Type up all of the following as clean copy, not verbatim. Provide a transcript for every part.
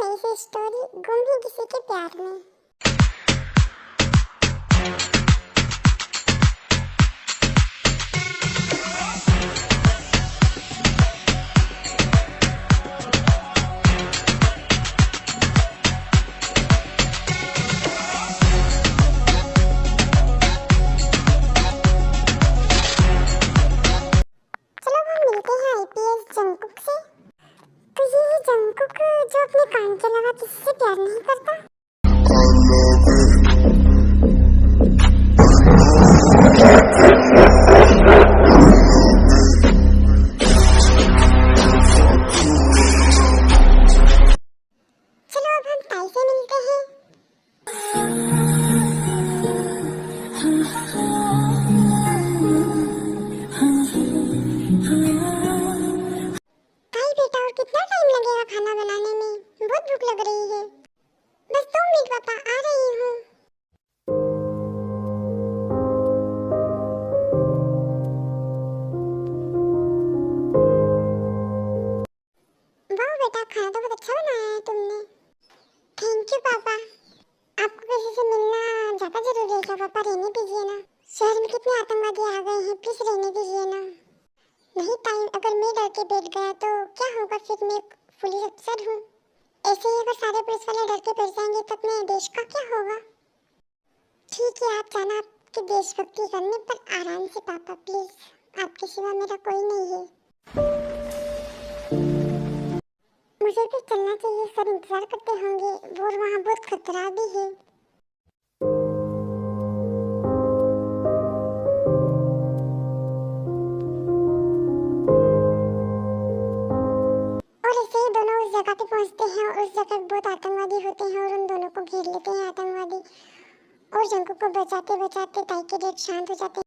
नई सी स्टोरी, गुम ही किसी के प्यार में। चलो हम मिलते हैं आईपीएस जंकुक से। तो ये है जंकुक जो अपने काम के अलावा किसी से प्यार नहीं करता। चलो अब हम ताई से मिलते हैं। ताई बेटा, और कितना टाइम लगेगा खाना बनाने में? बहुत भूख लग रही है। बस 2 मिनट पापा, आ रही हूँ। वाह बेटा, खाना तो बहुत अच्छा बनाया है तुमने। थैंक यू पापा। आपको किसी से मिलना ज्यादा जरूरी है क्या पापा? रहने दीजिए ना। शहर में कितने आतंकवादी आ गए हैं, प्लीज रहने दीजिए ना। नहीं ताई, अगर मैं डर के बैठ गया तो क्या होगा? फिर मैं पुलिस अफसर हूँ। ऐसे ही अगर सारे पुलिस वाले डर के बैठ जाएंगे तो अपने देश का क्या होगा? ठीक है, आप जाना आपकी देशभक्ति करने, पर आराम से पापा प्लीज। आपके सिवा मेरा कोई नहीं है। मुझे भी चलना चाहिए, सब इंतजार करते होंगे और वहाँ बहुत खतरा भी है। और ऐसे ही दोनों उस जगह पे पहुँचते हैं और उस जगह बहुत आतंकवादी होते हैं और उन दोनों को घेर लेते हैं आतंकवादी। और जंकुक को बचाते बचाते ताई के डेड शांत हो जाते हैं।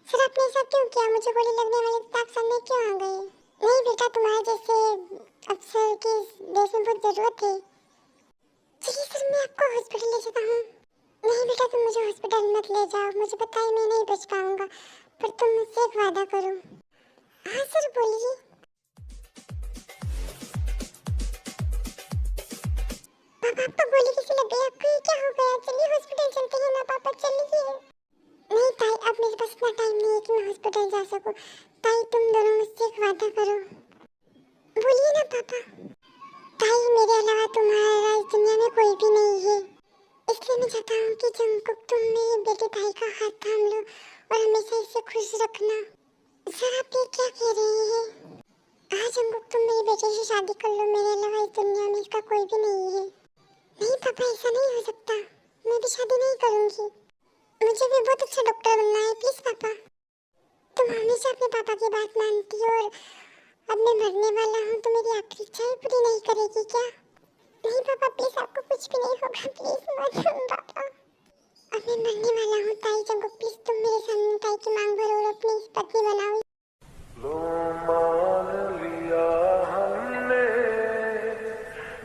सर आपने ऐसा क्यों किया? मुझे गोली लगने वाले तो आप सामने क्यों आ गए? नहीं बेटा, तुम्हारे जैसे अफसर की देश में बहुत जरूरत है। चलिए सर, मैं आपको हॉस्पिटल ले जाता हूँ। नहीं बेटा, तुम मुझे हॉस्पिटल मत ले जाओ। मुझे पता है मैं नहीं बच पाऊंगा, पर तुम मुझसे एक वादा करो। हाँ सर, बोलिए। पापा, आपको गोली किसी लग गई? आपको ये क्या हो गया? चलिए हॉस्पिटल चलते हैं ना पापा, चलिए। नहीं ताई, अब मेरे पास इतना टाइम नहीं है कि मैं हॉस्पिटल जा सकूं। ताई, तुम दोनों मुझसे एक वादा करो। बोलिए ना पापा। ताई, मेरे अलावा तुम्हारा इस दुनिया में कोई भी नहीं है, इसलिए मैं चाहता हूँ कि जंकुक तुम मेरे बेटे ताई का हाथ थाम लो और हमेशा इसे खुश रखना। सर आप ये क्या कह रहे हैं? हाँ जंकुक, तुम मेरे बेटे से शादी कर लो। मेरे अलावा इस दुनिया में इसका कोई भी नहीं है। नहीं पापा, ऐसा नहीं हो सकता। मैं भी शादी नहीं करूँगी। मुझे भी बहुत अच्छा डॉक्टर बनना है, प्लीज पापा। तुम हमेशा अपने पापा की बात मानती हो और अब मैं मरने वाला हूँ तो मेरी आखिरी इच्छाएं पूरी नहीं करेगी क्या? नहीं पापा प्लीज, आपको कुछ भी नहीं होगा, प्लीज मत पापा। अब मैं मरने वाला हूँ। ताई जंकुक प्लीज, तुम मेरे सामने ताई की मांग भरो और अपनी पत्नी बनाओ। लो मान लिया हमने,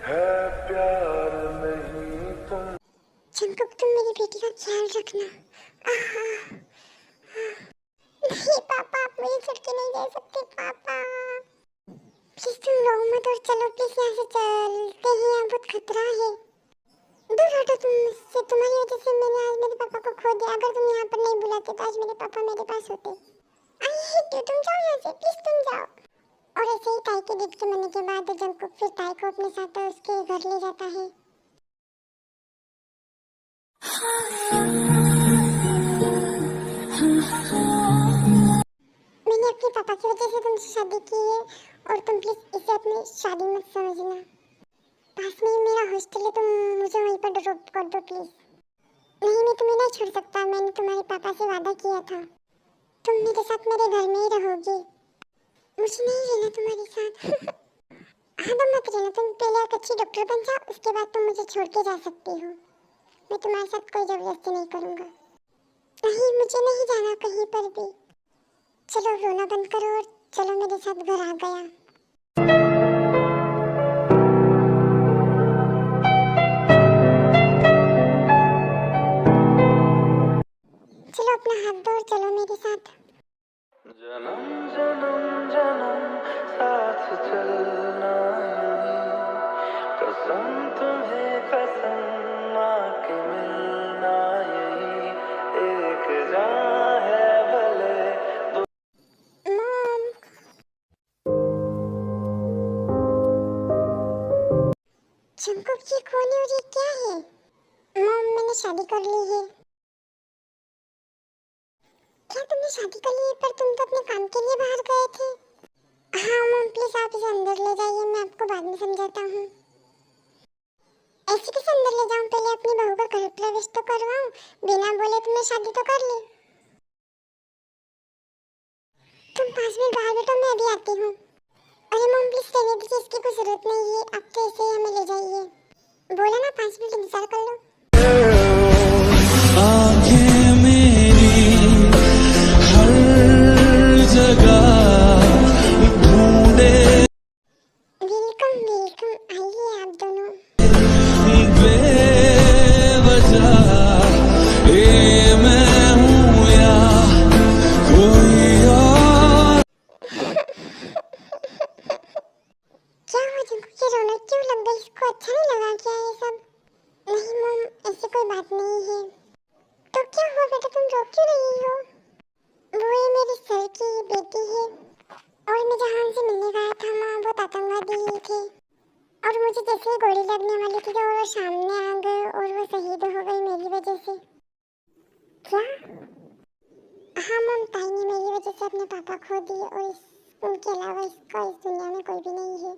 है प्यार नहीं तुम। जंकुक, तुम मेरी बेटी का ख्याल रखना। नहीं पापा, आप मुझे छोड़ के नहीं जा सकते पापा। प्लीज तुम रो मत और चलो प्लीज यहाँ से चलते हैं, यहाँ बहुत खतरा है। दूर हटो तुम मुझसे। तुम्हारी वजह से मैंने आज मेरे पापा को खो दिया। अगर तुम यहाँ पर नहीं बुलाते तो आज मेरे पापा मेरे पास होते। आई हेट यू, तुम जाओ यहाँ से, प्लीज तुम जाओ। और ऐसे ही ताई के डेथ के मरने के बाद जंकुक फिर ताई को अपने साथ उसके घर ले जाता है। मैंने अपने पापा की वजह से तुमसे शादी की है और तुम प्लीज इसे अपनी शादी मत समझना। पास में ही मेरा हॉस्टल है, तुम मुझे वहीं पर ड्रॉप कर दो प्लीज। नहीं, मैं तुम्हें नहीं छोड़ सकता। मैंने तुम्हारे पापा से वादा किया था, तुम मेरे साथ मेरे घर में ही रहोगी। मुझे नहीं रहना तुम्हारे साथ। हाँ तुम मत रहना, तुम पहले एक अच्छी डॉक्टर बन जाओ, उसके बाद तुम मुझे छोड़ के जा सकती हो। मैं तुम्हारे साथ कोई जबरदस्ती नहीं करूँगा। नहीं, मुझे नहीं जाना कहीं पर भी। चलो रोना बंद करो और चलो मेरे साथ घर आ गया। चलो अपना हाथ दो और चलो मेरे साथ। जन्म जन्म साथ चलना यूं कसम तुम्हें कसम माँ के मिलना यही एक जान है भले मॉम, जंकुक की कौन है और ये क्या है? मॉम, मैंने शादी कर ली है। क्या तुमने शादी कर ली है? पर तुम तो अपने काम के लिए बाहर गए थे। हाँ मॉम, प्लीज आप इसे अंदर ले जाइए, मैं आपको बाद में समझाता हूँ। ऐसे कैसे अंदर ले जाऊँ? पहले अपनी बहू का घर प्रवेश तो करवाऊँ। बिना बोले तुमने शादी तो कर ली। तुम 5 मिनट बाहर बैठो, मैं अभी आती हूँ। अरे मॉम, प्लीज रहने दीजिए, इसकी कोई जरूरत नहीं है। आप तो ऐसे ही हमें ले जाइए। बोला ना 5 मिनट इंतजार कर लो। आंखें मेरी हर जगह ढूंढे वेलकम वेलकम, आइए आप दोनों। बेवजह ये मैं हूँ या कोई और क्या हुआ तुमको? ये रौनक क्यों लग गई? इसको अच्छा नहीं लगा क्या ये सब? नहीं मॉम, ऐसी कोई बात नहीं है। तो क्या हुआ बेटा, तुम रो क्यों रही हो? वो ये मेरी सर की बेटी है और मैं जहाँ उनसे मिलने गया था माँ, वो आतंकवादी ही थे और मुझे जैसे ही गोली लगने वाली थी तो वो सामने आ गए और वो शहीद हो गई मेरी वजह से। क्या? हाँ मॉम, ताई ने मेरी वजह से अपने पापा खो दिए और उनके अलावा इसका इस दुनिया में कोई भी नहीं है।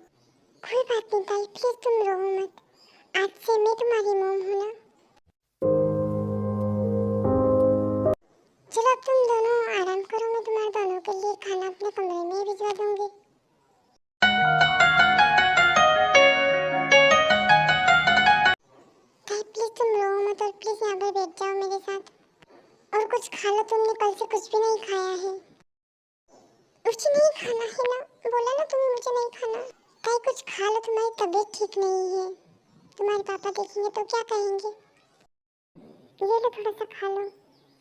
कोई बात नहीं ताई, प्लीज तुम रो मत। आज से मैं तुम्हारी मॉम हूँ ना। चलो अब तुम दोनों आराम करो, मैं तुम्हारे दोनों के लिए खाना अपने कमरे में भिजवा दूंगी। ताई प्लीज तुम रो मत और प्लीज यहाँ पर बैठ जाओ मेरे साथ और कुछ खा लो। तुमने कल से कुछ भी नहीं खाया है। मुझे नहीं खाना है ना, बोला ना तुम्हें मुझे नहीं खाना। ताई कुछ खा लो, तुम्हारी तबीयत ठीक नहीं है। तुम्हारे पापा देखेंगे तो क्या कहेंगे? ये लो थोड़ा सा खा लो,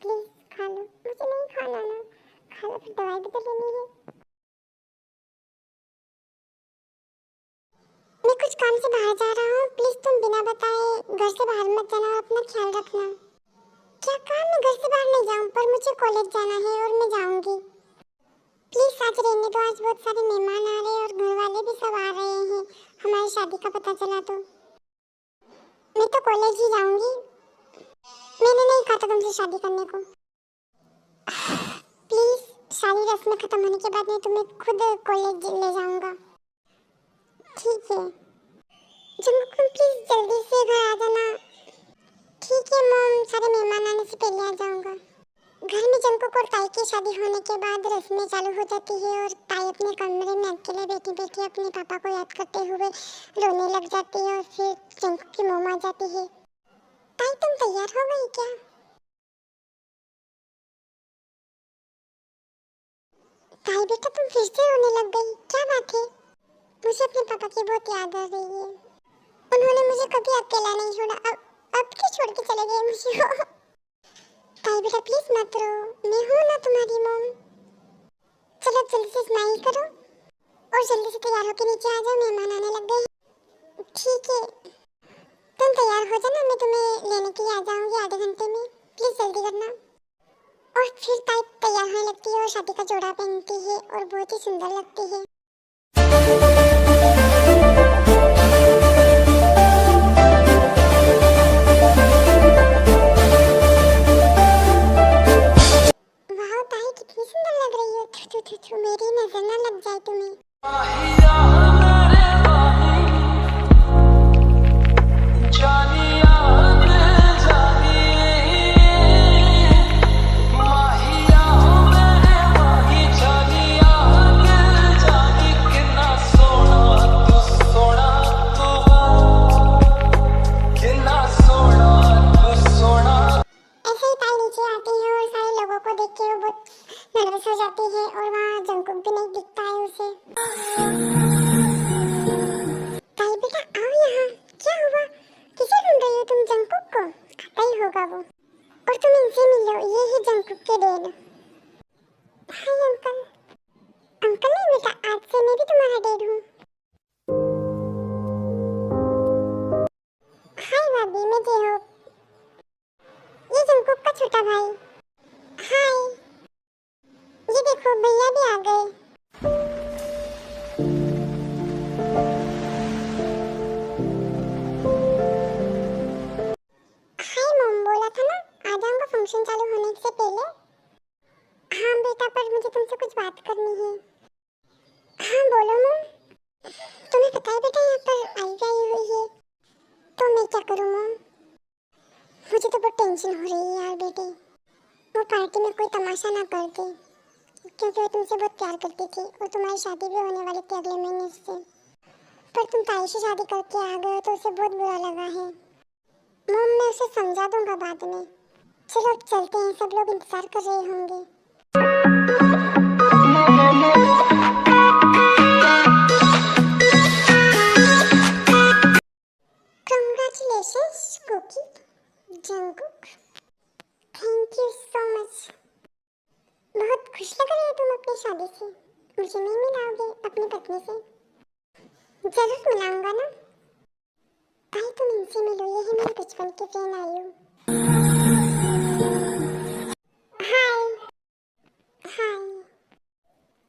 प्लीज खा लो। मुझे नहीं खाना ना, खा लो, फिर दवाई भी तो लेनी है। मैं कुछ काम से बाहर जा रहा हूँ, प्लीज तुम बिना बताए घर से बाहर मत जाना और अपना ख्याल रखना। क्या काम? मैं घर से बाहर नहीं जाऊँ, पर मुझे कॉलेज जाना है और मैं जाऊंगी। प्लीज आज रहने दो, आज बहुत सारे मेहमान आ रहे हैं और घर वाले भी सब आ रहे हैं। हमारी शादी का पता चला तो मैं तो कॉलेज ही जाऊंगी। मैंने नहीं कहा था तुमसे शादी करने को। प्लीज सारी रस्में खत्म होने के बाद मैं तुम्हें खुद कॉलेज ले जाऊंगा। ठीक है जंकुक, प्लीज जल्दी से घर आ जाना। ठीक है मॉम, सारे मेहमान आने से पहले आ जाऊंगा। घर में जंकुक और ताई की शादी होने के बाद रस्में चालू हो जाती है और ताई अपने कमरे में अकेले बैठी बैठी अपने पापा को याद करते हुए रोने लग जाती है और फिर जंकुक की मॉम आ जाती है। ताई तुम तैयार हो गई क्या? ताई बेटा तुम फिर से रोने लग गई, क्या बात है? मुझे अपने पापा की बहुत याद आ रही है। उन्होंने मुझे कभी अकेला नहीं छोड़ा, अब क्यों छोड़ के चले गए मुझे? ताई बेटा प्लीज मत रो, मैं हूँ ना तुम्हारी मॉम। चलो जल्दी से स्माइल करो और जल्दी से तैयार होकर नीचे आ जाओ, मेहमान आने लग गए। ठीक है तुम तैयार हो जाना, मैं तुम्हें लेने के लिए आ जाऊंगी आधे घंटे में, प्लीज जल्दी करना। और फिर ताई तैयार होने लगती है और शादी का जोड़ा पहनती है और बहुत ही सुंदर लगती है। वाह ताई कितनी सुंदर लग रही हो। थू थू थू थू, मेरी नजर ना लग जाए तुम्हें। ऐसे ही ताई नीचे आती है और सारे लोगों को देख के वो बहुत नर्वस हो जाती है और वहाँ जंकुक भी नहीं दिखता है उसे। ताई बेटा आओ यहाँ, क्या हुआ? किसे ढूंढ रही हो तुम? जंकुक को? आता ही होगा वो। और तुम इनसे मिलो, ये है जंकुक के डैड। Hi uncle. करनी है। हाँ बोलो मॉम। तुम्हें पता है बेटा यहाँ पर आई हुई है, तो मैं क्या करूँ मॉम? मुझे तो बहुत टेंशन हो रही है यार बेटे। वो पार्टी में कोई तमाशा ना कर दे, क्योंकि वो तुमसे बहुत प्यार करती थी और तुम्हारी शादी भी होने वाली थी अगले महीने से। पर तुम ताई से शादी करके आ गए हो तो उसे बहुत बुरा लगा है। मॉम मैं उसे समझा दूंगा बाद में। चलो अब चलते हैं, सब लोग इंतजार कर रहे होंगे। Congratulations, Cookie, Jungkook. Thank you so much. बहुत खुश लग रही हो तुम अपनी शादी से। मुझे नहीं मिलाओगे अपनी पत्नी से? जरूर मिलाऊंगा ना। भाई तुम इनसे मिलो, ये है मेरे बचपन के फ्रेंड आयु। हाय हाय।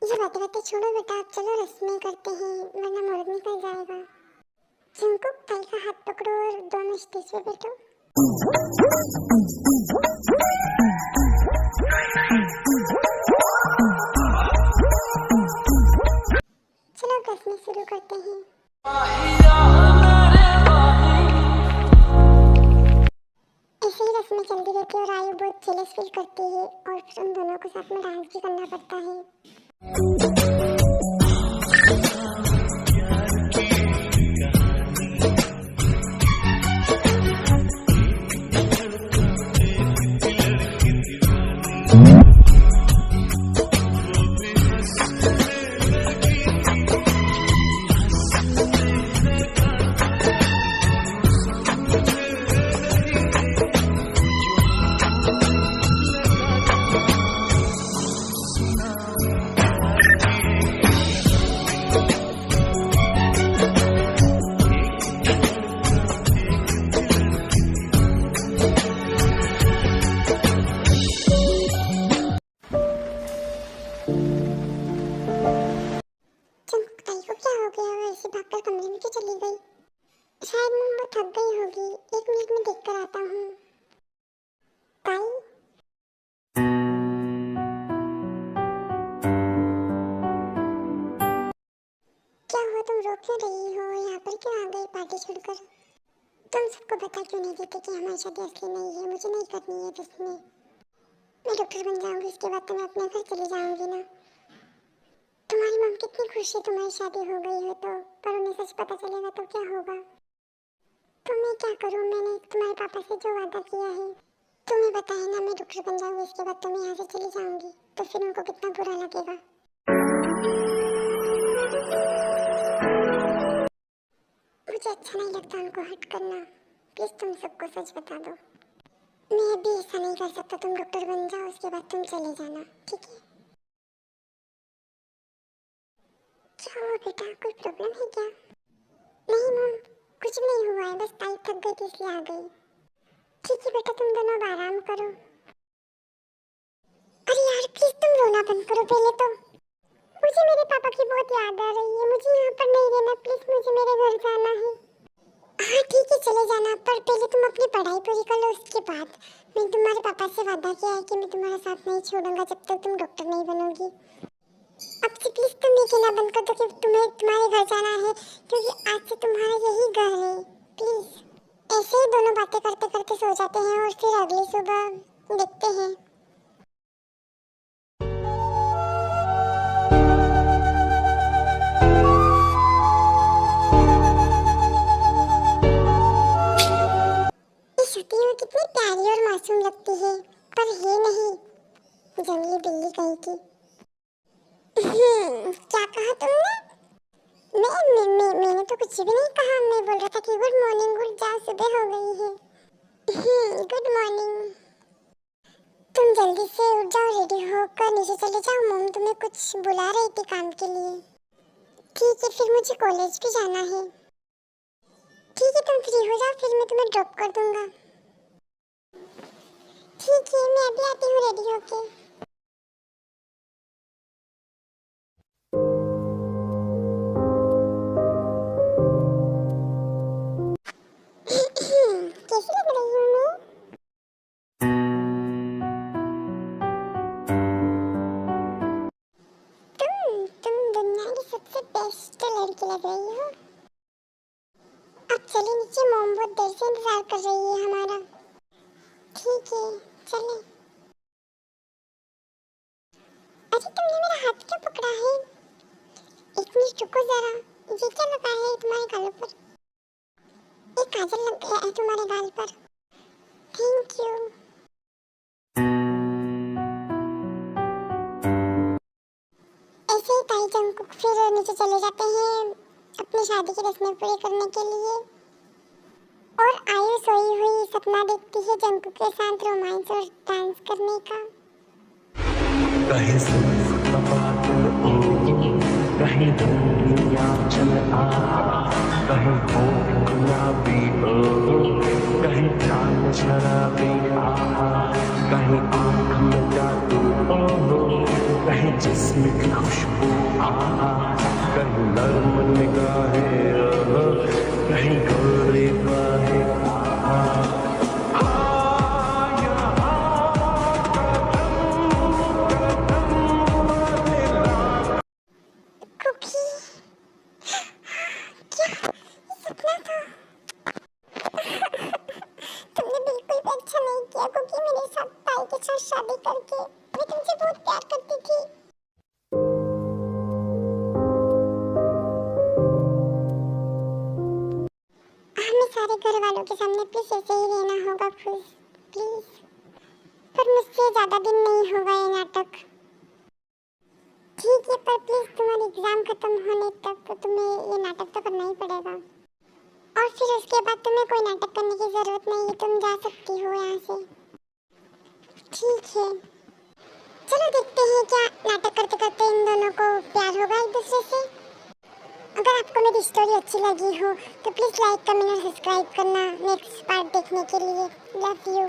ये बातें छोड़ो बेटा, अब चलो रस्में करते हैं वरना मुहूर्त निकल जाएगा। जंगकुक भाई का हाथ पकड़ो और दोनों स्टेज पे बैठो। चलो रस्में शुरू करते हैं। ऐसे ही रस्में चलती रहती है और आयु बहुत जेलस फील करती है और फिर उन दोनों को साथ में डांस भी करना पड़ता है। भागकर कमरे में क्यों चली गई? शायद मम्मी वो थक गई होगी। 1 मिनट में देख कर आता हूँ। ताई क्या हुआ, तुम रो क्यों रही हो? यहाँ पर क्यों आ गई पार्टी छोड़कर? तुम सबको बता क्यों नहीं देते कि हमारी शादी असली नहीं है? मुझे नहीं करनी है जिसमें मैं डॉक्टर बन जाऊंगी, उसके बाद तो मैं अपने घर चली जाऊंगी ना। तुम्हारी मम्मी कितनी खुश है तुम्हारी शादी हो गई हो तो, पर उन्हें सच पता चलेगा तो क्या होगा? तो मैं क्या करूं? मैंने तुम्हारे पापा से जो वादा किया है, तुम्हें पता है ना, मैं डॉक्टर बन जाऊंगी, इसके बाद तो मैं यहाँ से चली जाऊंगी, तो फिर उनको कितना बुरा लगेगा। मुझे अच्छा नहीं लगता उनको हर्ट करना। प्लीज तुम सबको सच बता दो। मैं अभी ऐसा नहीं कर सकता, तुम डॉक्टर बन जाओ, उसके बाद तुम चले जाना, ठीक है? क्या हुआ बेटा, कोई प्रॉब्लम है क्या? नहीं मॉम, कुछ भी नहीं हुआ है, बस ताई थक गई थी इसलिए आ गई। ठीक है बेटा, तुम दोनों अब आराम करो। अरे यार प्लीज तुम रोना बंद करो पहले तो। मुझे मेरे पापा की बहुत याद आ रही है, मुझे यहाँ पर नहीं रहना, प्लीज मुझे मेरे घर जाना है। हाँ ठीक है चले जाना, पर पहले तुम अपनी पढ़ाई पूरी कर लो, उसके बाद। मैं तुम्हारे पापा से वादा किया है कि मैं तुम्हारा साथ नहीं छोड़ूंगा जब तक तुम डॉक्टर नहीं बनोगी। अब से प्लीज तुम ये कहना बंद कर दो कि तुम्हें तुम्हारे घर जाना है, क्योंकि आज से तुम्हारा यही घर है। प्लीज। ऐसे ही दोनों बातें करते करते सो जाते हैं और फिर अगली सुबह देखते हैं। ये छुट्टियां कितनी प्यारी और मासूम लगती है, पर ये नहीं, जंगली बिल्ली कहीं की। क्या कहा तुमने? मैंने तो कुछ भी नहीं कहा, मैं बोल रहा था कि गुड मॉर्निंग, उठ जाओ, सुबह हो गई है। Good morning. तुम जल्दी से उठ जाओ, रेडी होकर नीचे चले जाओ, मम्मी तुम्हें कुछ बुला रही थी काम के लिए। ठीक है, फिर मुझे कॉलेज भी जाना है। ठीक है तुम फ्री हो जाओ, फिर मैं तुम्हें ड्रॉप कर दूंगा। ठीक है, मैं अभी आती हूँ रेडी होके। कैसी लग रही हूँ मैं? की लग रही हो। अब चले नीचे, मॉम बहुत देर से इंतजार कर रही है हमारा। ठीक है चले। अरे तुमने मेरा हाथ क्यों पकड़ा है? एक मिनट रुको जरा, ये क्या लगा है तुम्हारे गालों पर? एक काजल लग गया है तुम्हारे गाल पर। Thank you. ऐसे ही ताई जंकुक फिर नीचे चले जाते हैं अपनी शादी की रस्में पूरी करने के लिए। और आयु सोई हुई सपना देखती है जंकुक के साथ रोमांस और डांस करने का। कहीं सुल्फ बादल ओ, कहीं धूलिया चल आ, कहीं होठ गुलाबी ओ, कहीं चांद शराबी आ, कहीं आँख में जादू ओ, कहीं जिस्म की खुशबू आ, कहीं नर्म निगाहें ओ, कहीं गोरे बाहें आ। कुकी क्या ये सपना था? तुमने बिल्कुल भी अच्छा नहीं किया कुकी मेरे साथ ताई के साथ शादी करके। मैं तुमसे बहुत प्यार करती थी। हमें सारे घर वालों के सामने प्लीज ऐसे ही रहना होगा खुश, प्लीज। पर मुझसे ज्यादा दिन नहीं होगा ये नाटक। ठीक है पर प्लीज तुम्हारी एग्जाम खत्म होने तक तो तुम्हें ये नाटक तो करना ही पड़ेगा। और फिर उसके बाद तुम्हें कोई नाटक करने की जरूरत नहीं है, तुम जा सकती हो यहाँ से। ठीक है चलो देखते हैं क्या नाटक करते करते इन दोनों को प्यार होगा एक दूसरे से। अगर आपको मेरी स्टोरी अच्छी लगी हो तो प्लीज लाइक कमेंट और सब्सक्राइब करना नेक्स्ट पार्ट देखने के लिए। Love you.